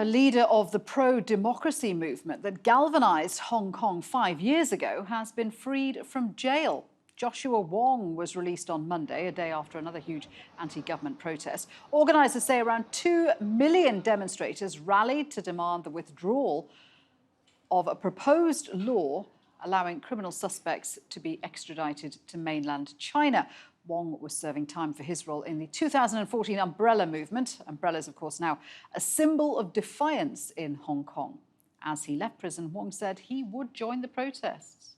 a leader of the pro-democracy movement that galvanized Hong Kong 5 years ago has been freed from jail. Joshua Wong was released on Monday, a day after another huge anti-government protest. Organisers say around 2 million demonstrators rallied to demand the withdrawal of a proposed law allowing criminal suspects to be extradited to mainland China. Wong was serving time for his role in the 2014 Umbrella movement. Umbrella is, of course, now a symbol of defiance in Hong Kong. As he left prison, Wong said he would join the protests.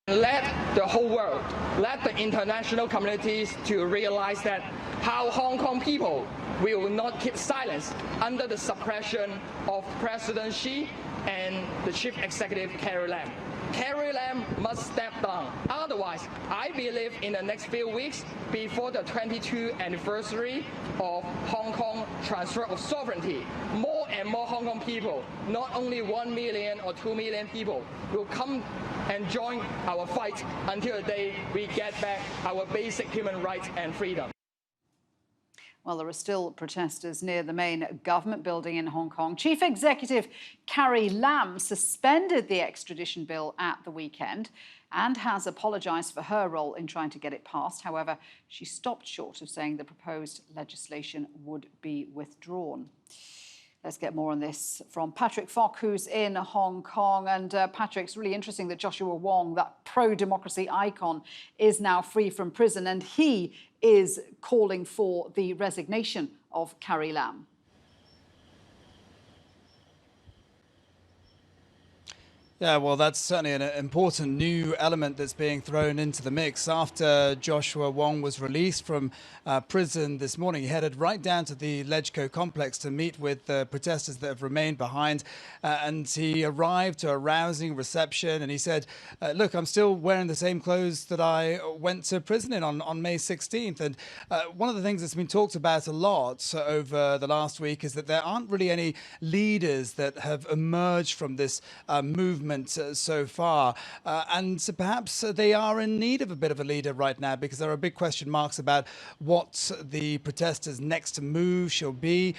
Let the whole world, let the international communities to realize that how Hong Kong people will not keep silence under the suppression of President Xi and the Chief Executive Carrie Lam. Carrie Lam must step down. Otherwise, I believe in the next few weeks, before the 22nd anniversary of Hong Kong transfer of sovereignty, more and more Hong Kong people, not only 1 million or 2 million people, will come and join our fight until the day we get back our basic human rights and freedom. Well, there are still protesters near the main government building in Hong Kong. Chief Executive Carrie Lam suspended the extradition bill at the weekend and has apologised for her role in trying to get it passed. However, she stopped short of saying the proposed legislation would be withdrawn. Let's get more on this from Patrick Fock, who's in Hong Kong. And Patrick, it's really interesting that Joshua Wong, that pro-democracy icon, is now free from prison, and he is calling for the resignation of Carrie Lam. Yeah, well, that's certainly an important new element that's being thrown into the mix. After Joshua Wong was released from prison this morning, he headed right down to the Legco complex to meet with the protesters that have remained behind. And he arrived to a rousing reception and he said, look, I'm still wearing the same clothes that I went to prison in on May 16th. And one of the things that's been talked about a lot over the last week is that there aren't really any leaders that have emerged from this movement so far, and so perhaps they are in need of a bit of a leader right now, because there are big question marks about what the protesters' next move shall be,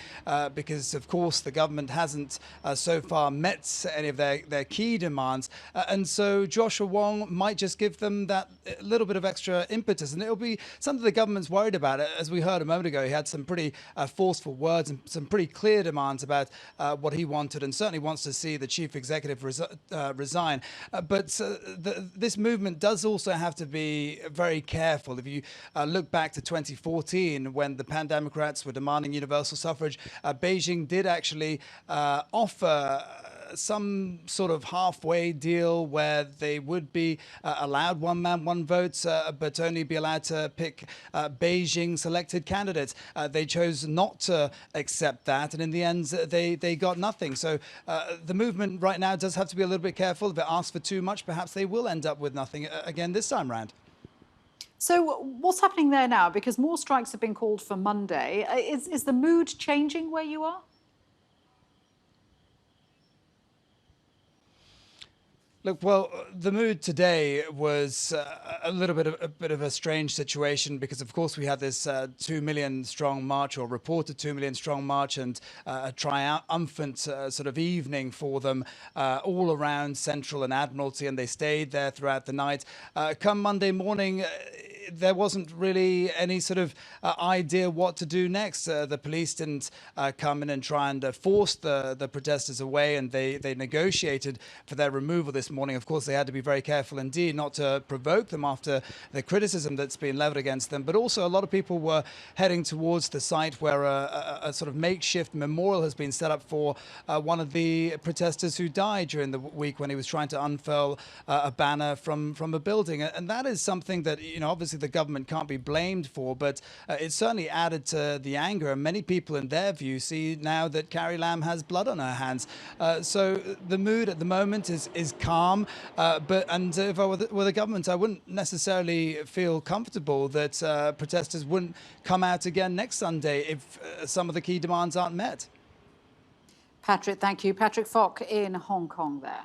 because of course the government hasn't so far met any of their key demands, and so Joshua Wong might just give them that little bit of extra impetus, and it'll be something the government's worried about. As we heard a moment ago, he had some pretty forceful words and some pretty clear demands about what he wanted, and certainly wants to see the chief executive resign. But this movement does also have to be very careful. If you look back to 2014, when the Pan Democrats were demanding universal suffrage, Beijing did actually offer some sort of halfway deal where they would be allowed one man, one vote, but only be allowed to pick Beijing selected candidates. They chose not to accept that, and in the end they got nothing. So the movement right now does have to be a little bit careful. If it asks for too much, perhaps they will end up with nothing again this time round. So what's happening there now? Because more strikes have been called for Monday. Is the mood changing where you are? Look, well, the mood today was a bit of a strange situation, because of course we had this 2 million strong march, or reported 2 million strong march, and a triumphant sort of evening for them all around Central and Admiralty, and they stayed there throughout the night. Come Monday morning, there wasn't really any sort of idea what to do next. The police didn't come in and try and force the protesters away, and they negotiated for their removal this morning. Of course, they had to be very careful indeed not to provoke them after the criticism that's been leveled against them. But also, a lot of people were heading towards the site where a sort of makeshift memorial has been set up for one of the protesters who died during the week when he was trying to unfurl a banner from a building. And that is something that, you know, obviously the government can't be blamed for, but it certainly added to the anger. And many people, in their view, see now that Carrie Lam has blood on her hands. So the mood at the moment is calm. And if I were the government, I wouldn't necessarily feel comfortable that protesters wouldn't come out again next Sunday if some of the key demands aren't met. Patrick, thank you. Patrick Fock in Hong Kong there.